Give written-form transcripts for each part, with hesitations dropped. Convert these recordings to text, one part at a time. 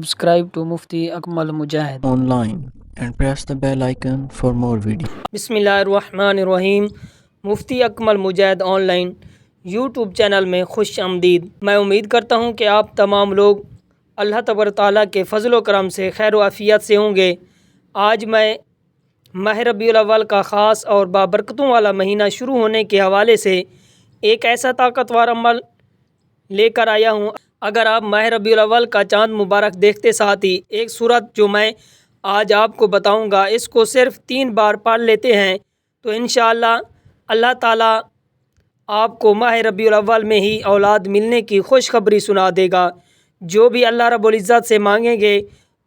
Subscribe to Mufti Akmal Mujahid online and press the bell icon for more videos. बिस्मिल्लाहिर्रहमानिर्रहीम। मुफ्ती अकमल मुजाहिद online YouTube channel में खुश आमदीद। मैं उम्मीद करता हूँ कि आप तमाम लोग अल्लाह तबारक ताला के फ़ज़ल व करम से खैर व आफ़ियत से होंगे। आज मैं माह रबीउल अव्वल का ख़ास और बाबरकतों वाला महीना शुरू होने के हवाले से एक ऐसा ताकतवर अमल लेकर आया हूँ। अगर आप माह रबीउल अव्वल का चाँद मुबारक देखते साथ ही एक सूरत जो मैं आज आपको बताऊंगा इसको सिर्फ 3 बार पढ़ लेते हैं तो इंशाअल्लाह अल्लाह ताला आपको माह रबीउल अव्वल में ही औलाद मिलने की खुशखबरी सुना देगा। जो भी अल्लाह रब्बुल इज़्ज़त से मांगेंगे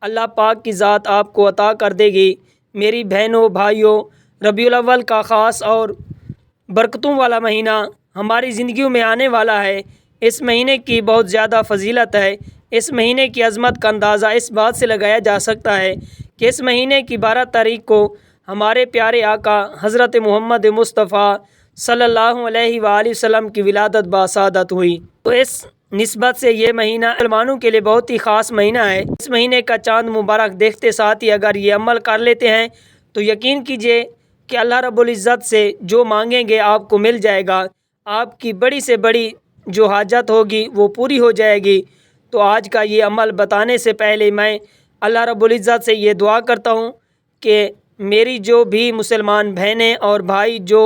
अल्लाह पाक की ज़ात आपको अता कर देगी। मेरी बहनों भाइयों, रबीउल अव्वल का ख़ास और बरकतों वाला महीना हमारी ज़िंदगियों में आने वाला है। इस महीने की बहुत ज़्यादा फजीलत है। इस महीने की अज़मत का अंदाज़ा इस बात से लगाया जा सकता है कि इस महीने की 12 तारीख को हमारे प्यारे आका हज़रत मोहम्मद मुस्तफ़ा सल्लल्लाहु अलैहि वसल्लम की विलादत बासादत हुई। तो इस निस्बत से ये महीना मुसलमानों के लिए बहुत ही ख़ास महीना है। इस महीने का चाँद मुबारक देखते साथ ही अगर ये अमल कर लेते हैं तो यकीन कीजिए कि अल्लाह रब्बुल इज़्ज़त से जो मांगेंगे आपको मिल जाएगा। आपकी बड़ी से बड़ी जो हाजत होगी वो पूरी हो जाएगी। तो आज का ये अमल बताने से पहले मैं अल्लाह रब्बुल इज़्ज़त से ये दुआ करता हूँ कि मेरी जो भी मुसलमान बहनें और भाई जो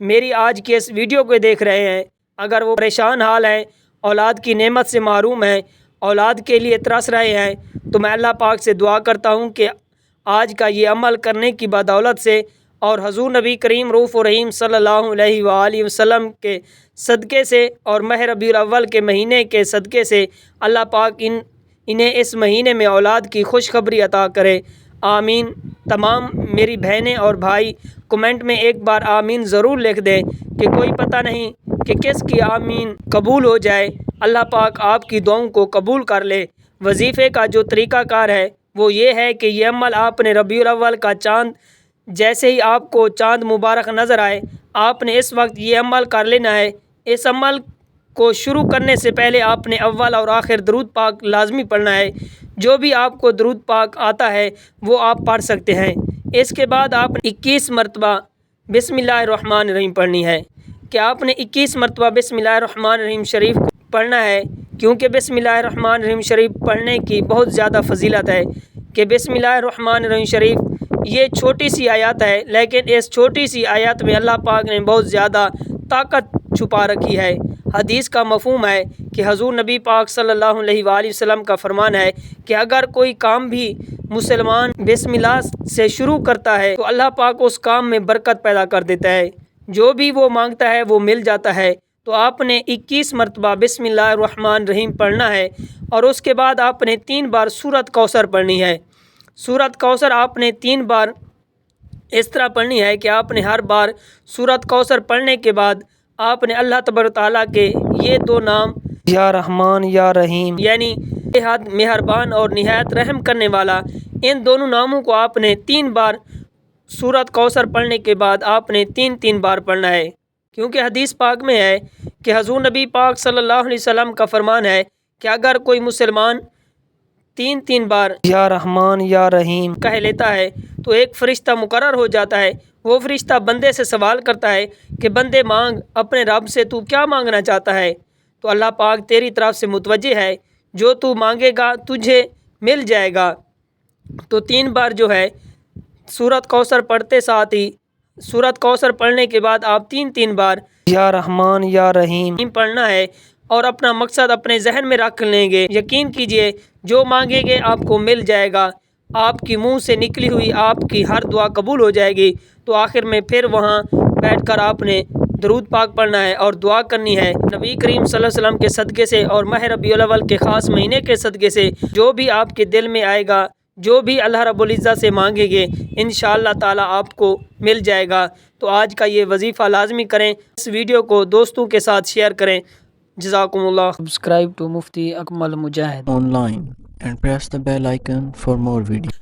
मेरी आज के इस वीडियो को देख रहे हैं, अगर वो परेशान हाल हैं, औलाद की नेमत से महरूम हैं, औलाद के लिए तरस रहे हैं, तो मैं अल्लाह पाक से दुआ करता हूँ कि आज का ये अमल करने की बदौलत से और हज़ूर नबी करीम रऊफ़ व रहीम सल्लल्लाहु अलैहि वसल्लम के सदक़े से और माह रबीउल अव्वल के महीने के सदक़े से अल्लाह पाक इन्हें इस महीने में औलाद की खुशखबरी अता करे। आमीन। तमाम मेरी बहनें और भाई कमेंट में एक बार आमीन ज़रूर लिख दें कि कोई पता नहीं कि किसकी आमीन कबूल हो जाए। अल्लाह पाक आपकी दुआओं को कबूल कर ले। वजीफ़े का जो तरीक़ाकार है वो ये है कि ये अमल आपने रबीउल अव्वल का चाँद जैसे ही आपको चाँद मुबारक नज़र आए आपने इस वक्त ये अमल कर लेना है। इस अमल को शुरू करने से पहले आपने अव्वल और आखिर दरूद पाक लाजमी पढ़ना है। जो भी आपको दरूद पाक आता है वो आप पढ़ सकते हैं। इसके बाद आपने 21 मरतबा बिस्मिल्लाहिर्रहमानिर्रहीम पढ़नी है कि आपने 21 मरतबा बिस्मिल्लाहिर्रहमानिर्रहीम शरीफ को पढ़ना है, क्योंकि बिस्मिल्लाहिर्रहमानिर्रहीम शरीफ पढ़ने की बहुत ज़्यादा फजीलत है कि बिस्मिल्लाहिर्रहमानिर्रहीम शरीफ ये छोटी सी आयत है, लेकिन इस छोटी सी आयत में अल्लाह पाक ने बहुत ज़्यादा ताकत छुपा रखी है। हदीस का मफ़हूम है कि हज़ूर नबी पाक सल्लल्लाहु अलैहि वसल्लम का फरमान है कि अगर कोई काम भी मुसलमान बिस्मिल्लाह से शुरू करता है तो अल्लाह पाक उस काम में बरकत पैदा कर देता है। जो भी वो मांगता है वो मिल जाता है। तो आपने 21 मरतबा बिस्मिल्लाहिर्रहमानिर्रहीम पढ़ना है और उसके बाद आपने 3 बार सूरत कौसर पढ़नी है। सूरत कौसर आपने 3 बार इस तरह पढ़नी है कि आपने हर बार सूरत कौसर पढ़ने के बाद आपने अल्लाह तबारक ताला के ये 2 नाम या रहमान या रहीम यानी बेहद मेहरबान और निहायत रहम करने वाला, इन दोनों नामों को आपने 3 बार सूरत कौसर पढ़ने के बाद आपने 3-3 बार पढ़ना है। क्योंकि हदीस पाक में है कि हज़ूर नबी पाक सल्लल्लाहु अलैहि वसल्लम का फरमान है कि अगर कोई मुसलमान 3-3 बार या रहमान या रहीम कह लेता है तो एक फ़रिश्ता मुकर्रर हो जाता है। वो फ़रिश्ता बंदे से सवाल करता है कि बंदे मांग, अपने रब से तू क्या मांगना चाहता है? तो अल्लाह पाक तेरी तरफ से मुतवज्जे है, जो तू मांगेगा तुझे मिल जाएगा। तो 3 बार जो है सूरत कौसर पढ़ते साथ ही सूरत कौसर पढ़ने के बाद आप 3-3 बार या रहमान या रहीम पढ़ना है और अपना मकसद अपने जहन में रख लेंगे। यकीन कीजिए जो मांगेंगे आपको मिल जाएगा। आपकी मुंह से निकली हुई आपकी हर दुआ कबूल हो जाएगी। तो आखिर में फिर वहाँ बैठकर आपने दरूद पाक पढ़ना है और दुआ करनी है नबी करीम सल्लल्लाहु अलैहि वसल्लम के सदक़े से और माह रबीउल अव्वल के ख़ास महीने के सदक़े से जो भी आपके दिल में आएगा, जो भी अल्लाह रब्बुल इज़्ज़त से मांगेंगे इंशाअल्लाह ताला आपको मिल जाएगा। तो आज का ये वजीफ़ा लाजमी करें। इस वीडियो को दोस्तों के साथ शेयर करें। जज़ाकुमुल्लाह। Subscribe to Mufti Akmal Mujahid Online and press the bell icon for more videos.